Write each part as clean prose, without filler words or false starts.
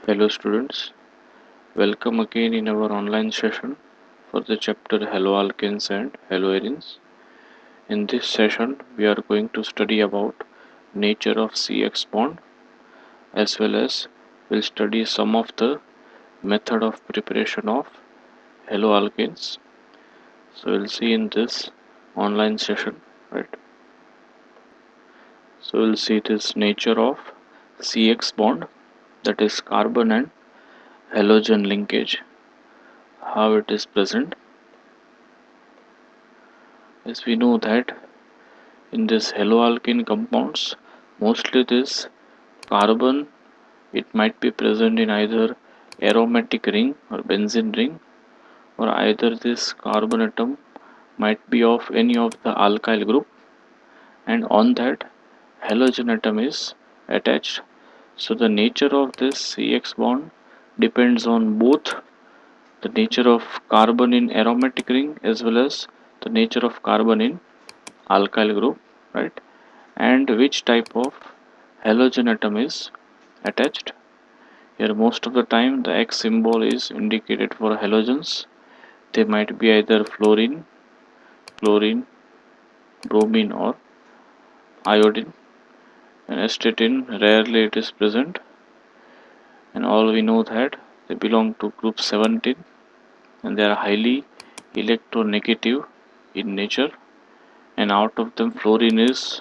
Hello students, welcome again in our online session for the chapter haloalkanes and haloarenes. In this session, we are going to study about nature of CX bond as well as we'll study some of the method of preparation of haloalkanes. So we'll see in this online session, right? So we'll see this nature of CX bond, that is carbon and halogen linkage, how it is present. As we know that in this haloalkane compounds, mostly this carbon, it might be present in either aromatic ring or benzene ring, or either this carbon atom might be of any of the alkyl group, and on that halogen atom is attached. So the nature of this CX bond depends on both the nature of carbon in aromatic ring as well as the nature of carbon in alkyl group, right? And which type of halogen atom is attached. Here most of the time the X symbol is indicated for halogens. They might be either fluorine, chlorine, bromine or iodine, and astatine rarely it is present, and all we know that they belong to group 17 and they are highly electronegative in nature, and out of them fluorine is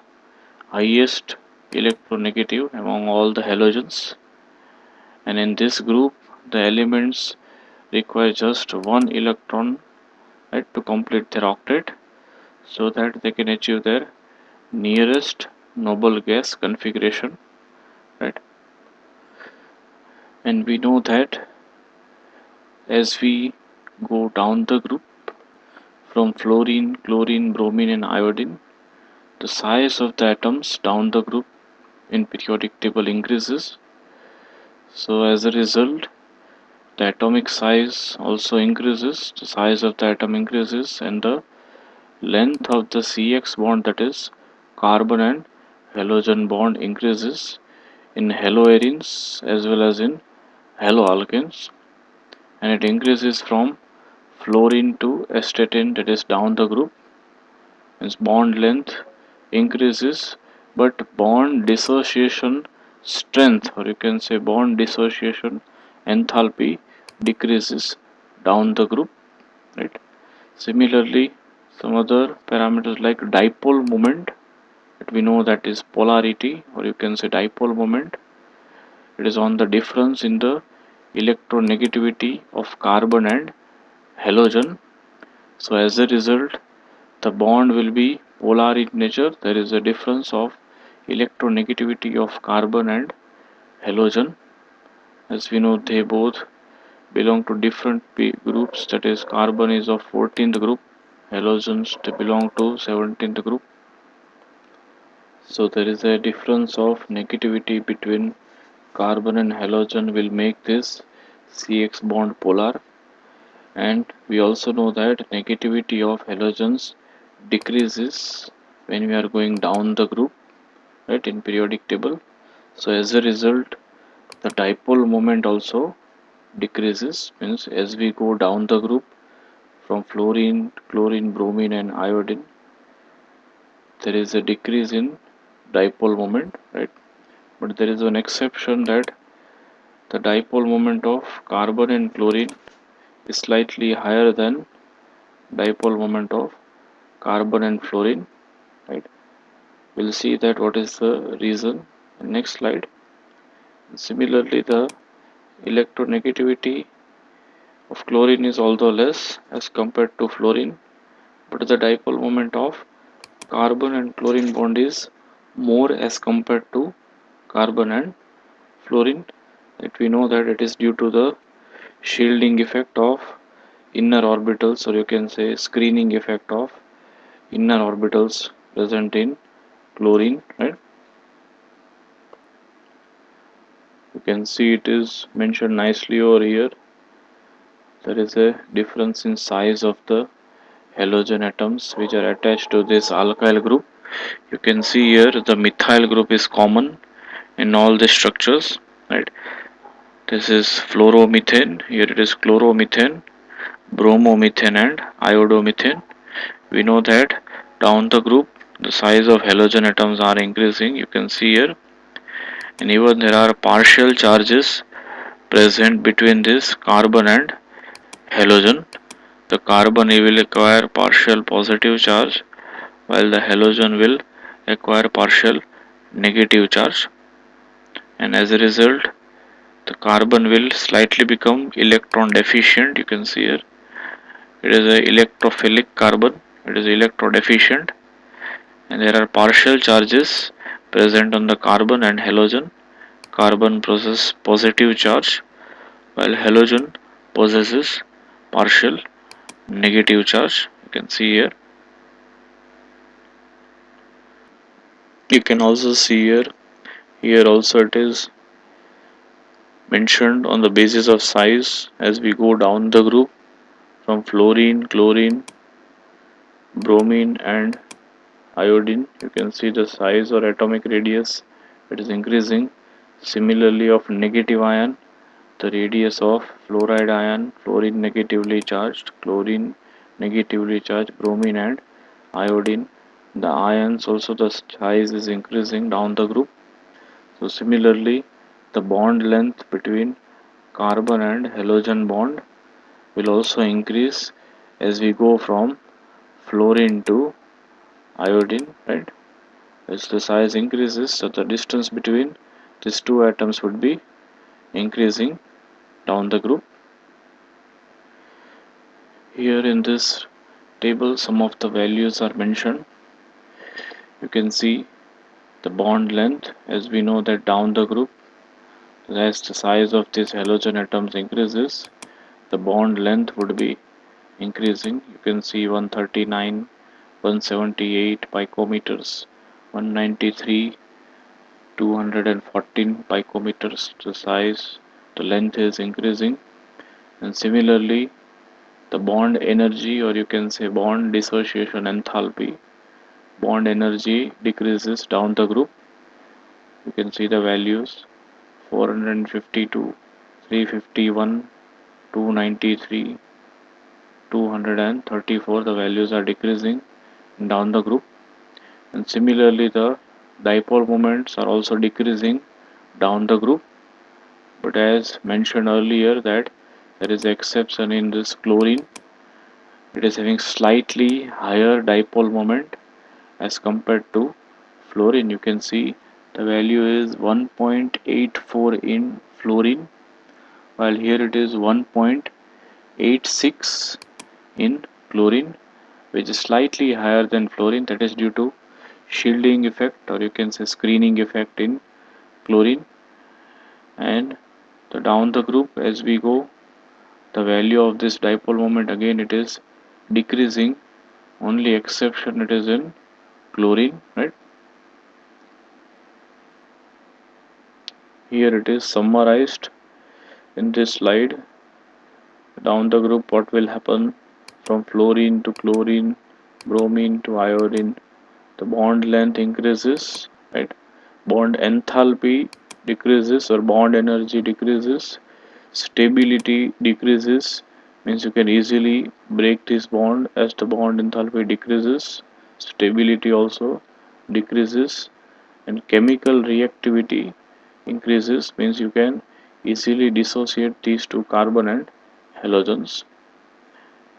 highest electronegative among all the halogens, and in this group the elements require just one electron, right, to complete their octet so that they can achieve their nearest noble gas configuration, right? And we know that as we go down the group from fluorine, chlorine, bromine and iodine, the size of the atoms down the group in periodic table increases. So as a result, the atomic size also increases, the size of the atom increases, and the length of the CX bond, that is carbon and halogen bond, increases in haloarenes as well as in haloalkanes, and it increases from fluorine to astatine, that is down the group. Its bond length increases, but bond dissociation strength, or you can say bond dissociation enthalpy, decreases down the group, right? Similarly, some other parameters like dipole moment, that we know that is polarity, or you can say dipole moment. It is on the difference in the electronegativity of carbon and halogen. So as a result, the bond will be polar in nature. There is a difference of electronegativity of carbon and halogen. As we know, they both belong to different groups, that is carbon is of 14th group, halogens they belong to 17th group. So there is a difference of negativity between carbon and halogen will make this CX bond polar, and we also know that negativity of halogens decreases when we are going down the group, right, in periodic table. So as a result, the dipole moment also decreases, means as we go down the group from fluorine, chlorine, bromine and iodine, there is a decrease in dipole moment, right? But there is an exception that the dipole moment of carbon and chlorine is slightly higher than dipole moment of carbon and fluorine, right? We'll see that what is the reason in next slide. Similarly, the electronegativity of chlorine is although less as compared to fluorine, but the dipole moment of carbon and chlorine bond is more as compared to carbon and fluorine. That we know that it is due to the shielding effect of inner orbitals, or you can say screening effect of inner orbitals present in chlorine, right? You can see it is mentioned nicely over here. There is a difference in size of the halogen atoms which are attached to this alkyl group. You can see here the methyl group is common in all the structures, right? This is fluoromethane. Here it is chloromethane, bromomethane, and iodomethane. We know that down the group, the size of halogen atoms are increasing. You can see here, and even there are partial charges present between this carbon and halogen. The carbon will acquire partial positive charge, while the halogen will acquire partial negative charge, and as a result, the carbon will slightly become electron deficient. You can see here it is a electrophilic carbon, it is electron deficient, and there are partial charges present on the carbon and halogen. Carbon possesses positive charge, while halogen possesses partial negative charge. You can see here. You can also see here. Here also it is mentioned on the basis of size as we go down the group from fluorine, chlorine, bromine, and iodine. You can see the size or atomic radius, it is increasing. Similarly, of negative ion, the radius of fluoride ion, fluorine negatively charged, chlorine negatively charged, bromine and iodine. The ions also, the size is increasing down the group. So similarly, the bond length between carbon and halogen bond will also increase as we go from fluorine to iodine, right? As the size increases, so the distance between these two atoms would be increasing down the group. Here in this table, some of the values are mentioned. You can see the bond length, as we know that down the group, as the size of these halogen atoms increases, the bond length would be increasing. You can see 139, 178 picometers, 193, 214 picometers. The size, the length is increasing, and similarly, the bond energy, or you can say bond dissociation enthalpy, bond energy decreases down the group. You can see the values 452, 351, 293, 234. The values are decreasing down the group, and similarly, the dipole moments are also decreasing down the group. But as mentioned earlier, that there is exception in this chlorine, it is having slightly higher dipole moment as compared to fluorine. You can see the value is 1.84 in fluorine, while here it is 1.86 in chlorine, which is slightly higher than fluorine. That is due to shielding effect, or you can say screening effect in chlorine. And the down the group as we go, the value of this dipole moment again it is decreasing. Only exception it is in chlorine, right? Here it is summarized in this slide. Down the group, what will happen from fluorine to chlorine, bromine to iodine? The bond length increases, right? Bond enthalpy decreases or bond energy decreases. Stability decreases, means you can easily break this bond as the bond enthalpy decreases. Stability also decreases, and chemical reactivity increases, means you can easily dissociate these two carbon and halogens.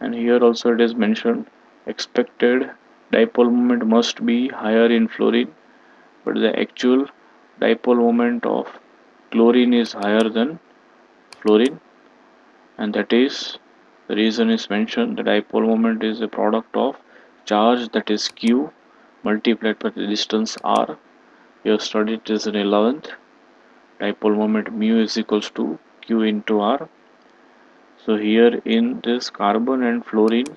And here also it is mentioned expected dipole moment must be higher in fluorine, but the actual dipole moment of chlorine is higher than fluorine, and that is the reason is mentioned. The dipole moment is a product of charge, that is q, multiplied by the distance r. You have studied this in 11th. Dipole moment mu is equals to q into r. So here in this carbon and fluorine,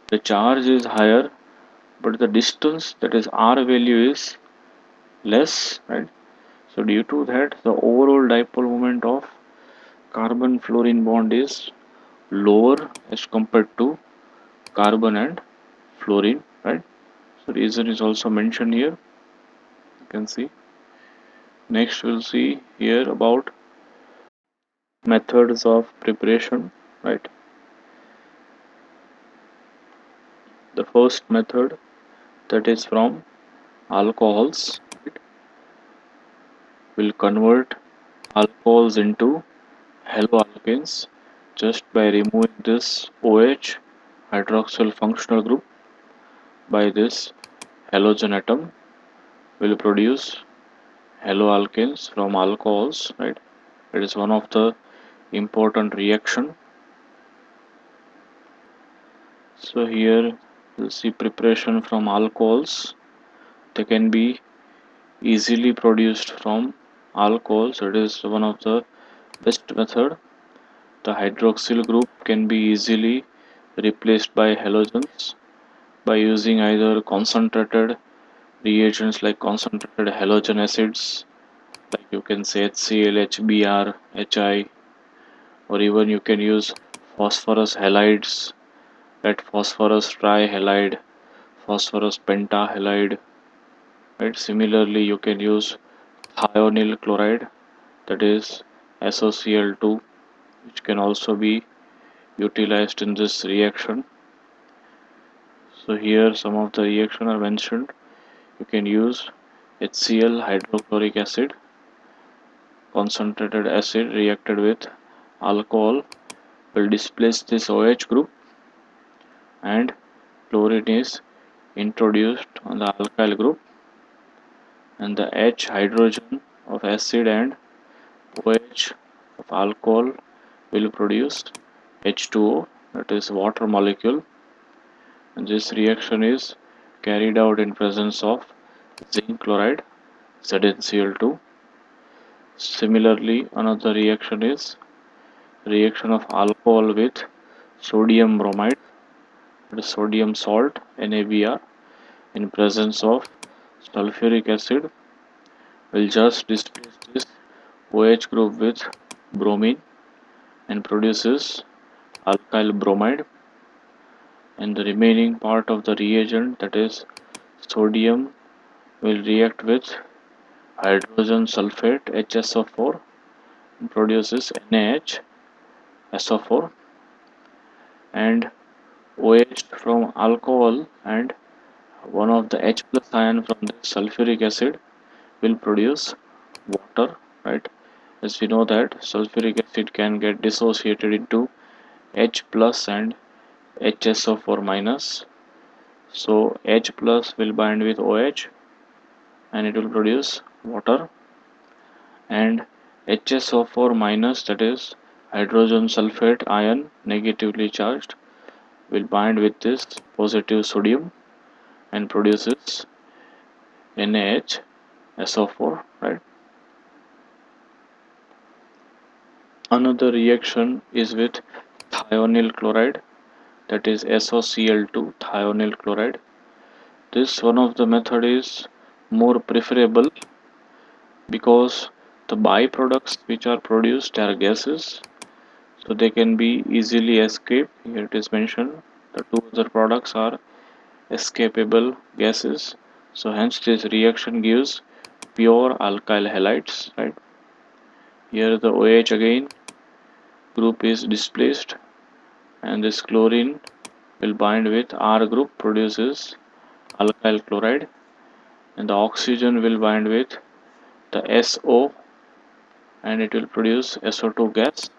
the charge is higher, but the distance, that is r value, is less, right? So due to that, the overall dipole moment of carbon fluorine bond is lower as compared to carbon and fluorine, right? So reason is also mentioned here. You can see. Next we'll see here about methods of preparation, right? The first method, that is from alcohols, right? Will convert alcohols into haloalkanes just by removing this OH hydroxyl functional group by this halogen atom will produce haloalkanes from alcohols, right? It is one of the important reaction. So here you see preparation from alcohols. They can be easily produced from alcohols. It is one of the best method. The hydroxyl group can be easily replaced by halogens by using either concentrated reagents like concentrated halogen acids, like you can say HCl, HBr, HI, or even you can use phosphorus halides, right? Phosphorus trihalide, phosphorus pentahalide, right? Similarly, you can use thionyl chloride, that is SOCl2, which can also be utilized in this reaction. So here some of the reaction are mentioned. You can use HCl hydrochloric acid, concentrated acid reacted with alcohol will displace this OH group, and chlorine is introduced on the alkyl group, and the H hydrogen of acid and OH of alcohol will produce H2O, that is water molecule, and this reaction is carried out in presence of zinc chloride, ZnCl2. Similarly, another reaction is reaction of alcohol with sodium bromide, that is sodium salt, NaBr, in presence of sulfuric acid will just displace this OH group with bromine and produces alkyl bromide, and the remaining part of the reagent, that is sodium, will react with hydrogen sulfate HSO4 and produces NaHSO4, and OH from alcohol and one of the H plus ion from the sulfuric acid will produce water, right? As we know that sulfuric acid can get dissociated into H plus and HSO4 minus. So H plus will bind with OH and it will produce water, and HSO4 minus, that is hydrogen sulfate ion negatively charged, will bind with this positive sodium and produces NaHSO4, right? Another reaction is with thionyl chloride, that is SOCl2 thionyl chloride. This one of the method is more preferable because the byproducts which are produced are gases, so they can be easily escaped. Here it is mentioned the two other products are escapable gases, so hence this reaction gives pure alkyl halides, right? Here the OH again group is displaced and this chlorine will bind with R group, produces alkyl chloride, and the oxygen will bind with the SO and it will produce SO2 gas,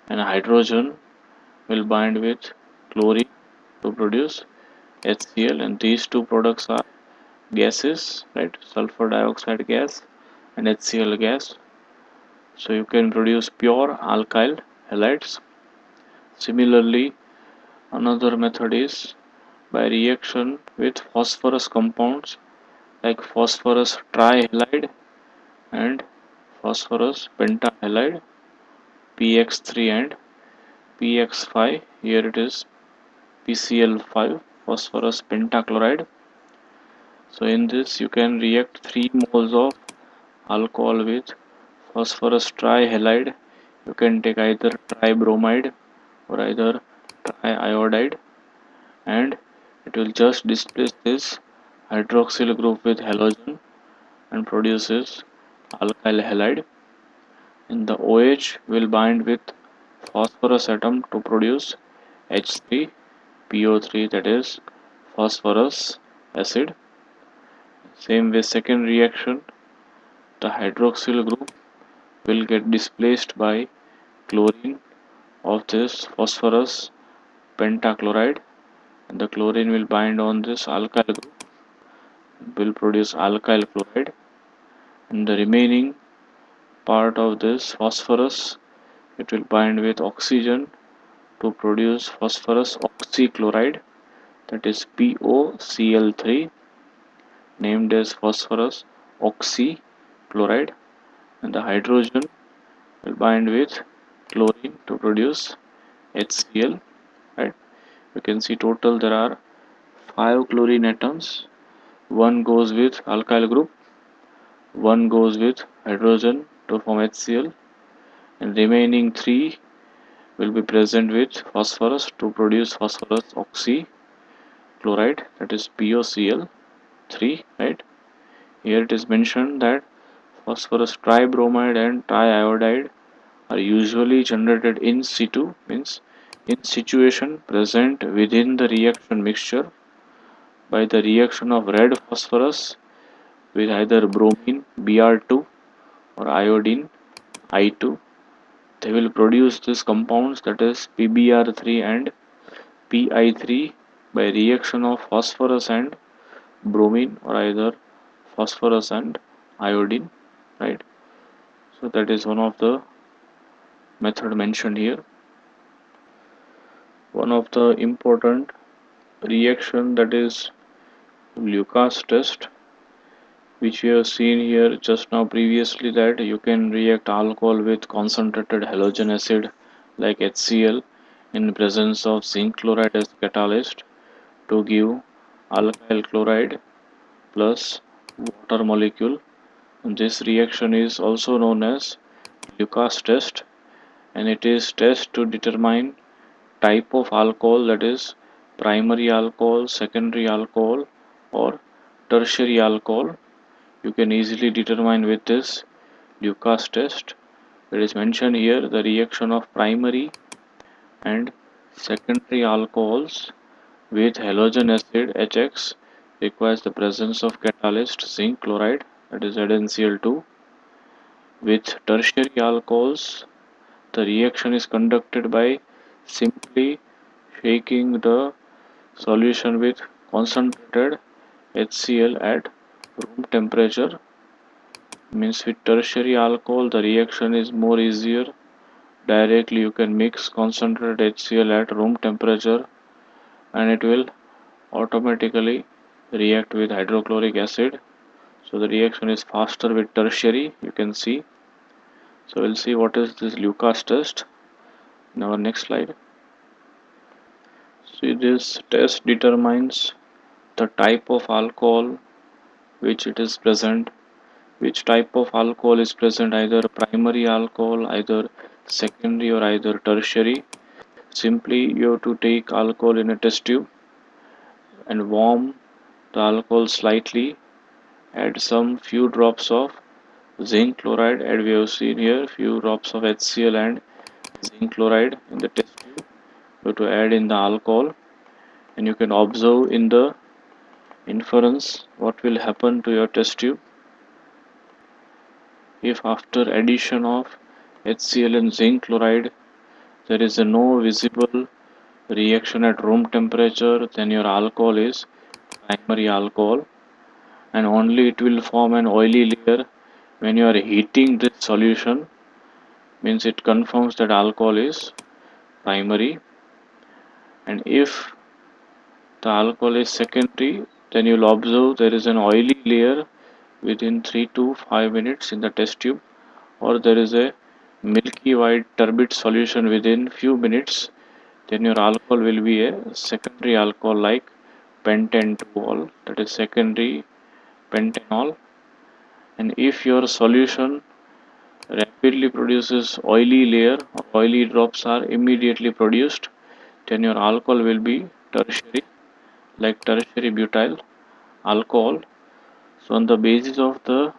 and hydrogen will bind with chlorine to produce HCl, and these two products are gases, right? Sulfur dioxide gas and HCl gas. So you can produce pure alkyl halides. Similarly, another method is by reaction with phosphorus compounds like phosphorus trihalide and phosphorus pentahalide, PX3 and PX5. Here it is PCl5, phosphorus pentachloride. So in this you can react 3 moles of alcohol with phosphorus trihalide. You can take either tribromide or either triiodide, and it will just displace this hydroxyl group with halogen and produces alkyl halide. and the OH will bind with phosphorus atom to produce H3PO3, that is phosphorus acid. Same way, second reaction, the hydroxyl group will get displaced by chlorine of this phosphorus pentachloride, and the chlorine will bind on this alkyl group, will produce alkyl chloride, and the remaining part of this phosphorus, it will bind with oxygen to produce phosphorus oxychloride, that is POCl3, named as phosphorus oxychloride, and the hydrogen will bind with chlorine to produce HCl. Right? You can see total there are 5 chlorine atoms. One goes with alkyl group, one goes with hydrogen to form HCl, and remaining 3 will be present with phosphorus to produce phosphorus oxychloride, that is POCl3. Right? Here it is mentioned that phosphorus tribromide and triiodide are usually generated in situ, means in situation present within the reaction mixture by the reaction of red phosphorus with either bromine Br2 or iodine I2. They will produce these compounds, that is PBr3 and Pi3, by reaction of phosphorus and bromine or either phosphorus and iodine. Right? So that is one of the method mentioned here. One of the important reaction, that is Lucas test, which we have seen here just now previously, that you can react alcohol with concentrated halogen acid like HCl in presence of zinc chloride as catalyst to give alkyl chloride plus water molecule. And this reaction is also known as Lucas test, and it is test to determine type of alcohol, that is primary alcohol, secondary alcohol or tertiary alcohol. You can easily determine with this Lucas test. It is mentioned here the reaction of primary and secondary alcohols with halogen acid HX requires the presence of catalyst zinc chloride, that is ZnCl2. With tertiary alcohols, the reaction is conducted by simply shaking the solution with concentrated HCl at room temperature. Means with tertiary alcohol the reaction is more easier. Directly you can mix concentrated HCl at room temperature and it will automatically react with hydrochloric acid. So the reaction is faster with tertiary, you can see. So we'll see what is this Lucas test in our next slide. See, this test determines the type of alcohol which it is present, which type of alcohol is present, either primary alcohol, either secondary or either tertiary. Simply you have to take alcohol in a test tube and warm the alcohol slightly, add some few drops of zinc chloride, and we have seen here few drops of HCl and zinc chloride in the test tube. You have to add in the alcohol and you can observe in the inference what will happen to your test tube. If after addition of HCl and zinc chloride there is no visible reaction at room temperature, then your alcohol is primary alcohol, and only it will form an oily layer when you are heating this solution, means it confirms that alcohol is primary. And if the alcohol is secondary, then you will observe there is an oily layer within 3 to 5 minutes in the test tube, or there is a milky white turbid solution within few minutes, then your alcohol will be a secondary alcohol like pentanol, that is secondary pentanol. And if your solution rapidly produces oily layer or oily drops are immediately produced, then your alcohol will be tertiary, like tertiary butyl alcohol. So on the basis of the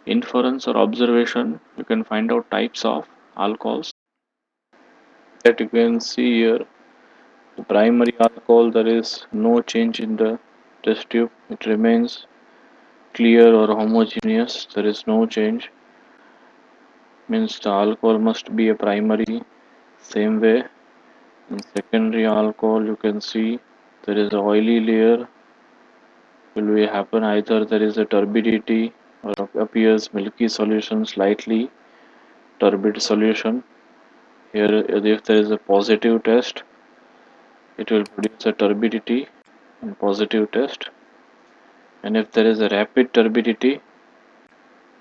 inference or observation, you can find out types of alcohols. That you can see here, the primary alcohol, there is no change in the test tube. It remains clear or homogeneous. There is no change. Means the alcohol must be a primary. Same way, in secondary alcohol, you can see there is a oily layer. Will be happen either there is a turbidity or appears milky solution, slightly turbid solution. Here, if there is a positive test, it will produce a turbidity in positive test. And if there is a rapid turbidity,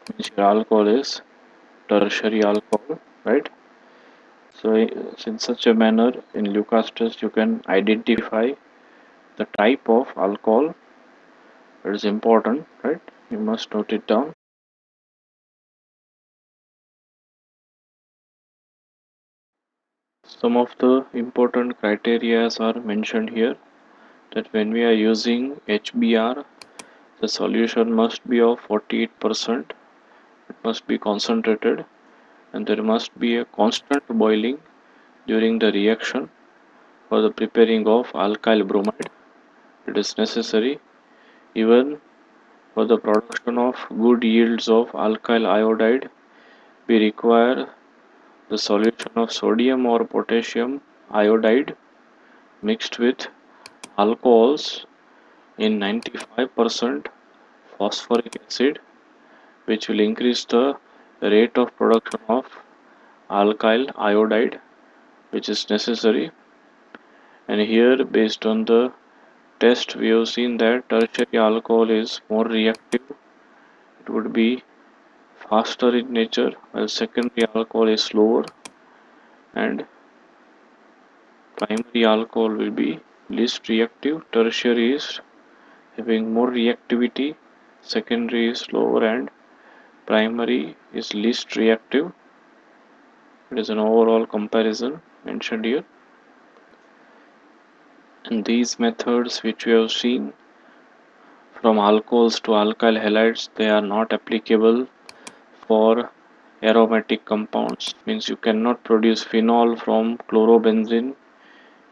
means your alcohol is tertiary alcohol, right? So, in such a manner, in Lucas test, you can identify the type of alcohol. It is important, right? You must note it down. Some of the important criteria are mentioned here, that when we are using HBr, the solution must be of 48%. It must be concentrated, and there must be a constant boiling during the reaction for the preparing of alkyl bromide. It is necessary. Even for the production of good yields of alkyl iodide, we require the solution of sodium or potassium iodide mixed with alcohols in 95% phosphoric acid, which will increase the rate of production of alkyl iodide, which is necessary. And here, based on the test, we have seen that tertiary alcohol is more reactive. It would be faster in nature, while secondary alcohol is slower, and primary alcohol will be least reactive. Tertiary is having more reactivity, secondary is slower, and primary is least reactive. It is an overall comparison mentioned here. And these methods which we have seen, from alcohols to alkyl halides, they are not applicable for aromatic compounds. Means you cannot produce phenol from chlorobenzene.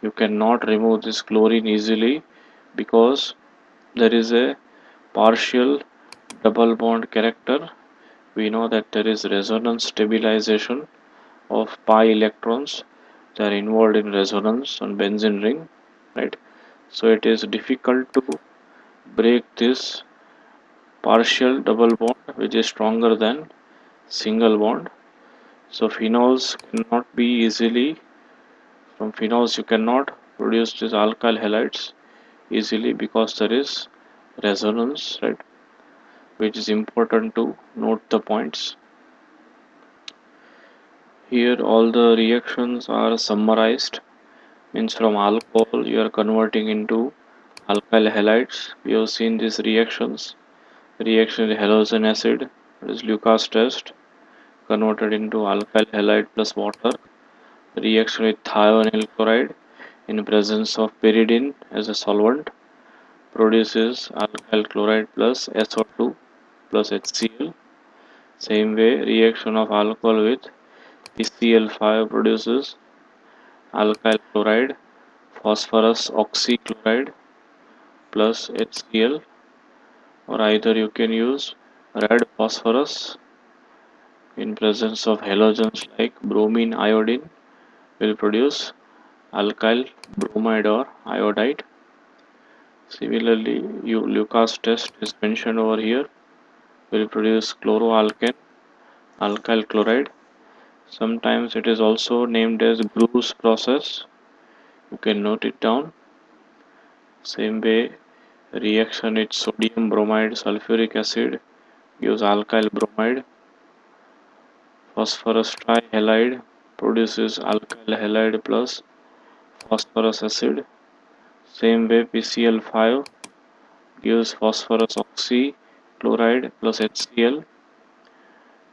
You cannot remove this chlorine easily because there is a partial double bond character. We know that there is resonance stabilization of pi electrons. They are involved in resonance on benzene ring, right? So it is difficult to break this partial double bond, which is stronger than single bond. So phenols cannot be easily, from phenols you cannot produce these alkyl halides easily because there is resonance, right? Which is important to note the points. Here all the reactions are summarized. Means from alcohol you are converting into alkyl halides. We have seen these reactions. Reaction with halogen acid, that is Lucas test, converted into alkyl halide plus water. Reaction with thionyl chloride in presence of pyridine as a solvent produces alkyl chloride plus SO2 plus HCl. Same way, reaction of alcohol with PCl5 produces alkyl chloride, phosphorus oxychloride plus HCl, or either you can use red phosphorus in presence of halogens like bromine iodine will produce alkyl bromide or iodide. Similarly, Lucas test is mentioned over here, will produce chloroalkane, alkyl chloride. Sometimes it is also named as Bruce process. You can note it down. Same way, reaction with sodium bromide sulfuric acid gives alkyl bromide. Phosphorus trihalide produces alkyl halide plus phosphorus acid. Same way, PCl5 gives phosphorus oxychloride plus HCl,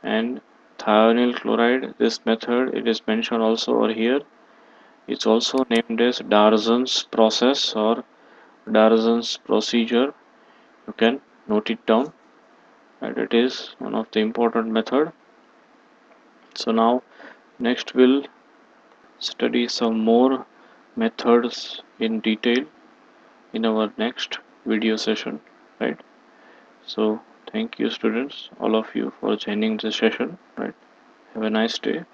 and thionyl chloride. This method, it is mentioned also over here. It's also named as Darzon's process or Darzon's procedure. You can note it down. and it is one of the important method. So now next we'll study some more methods in detail in our next video session, right? So thank you students, all of you, for joining this session, right? Have a nice day.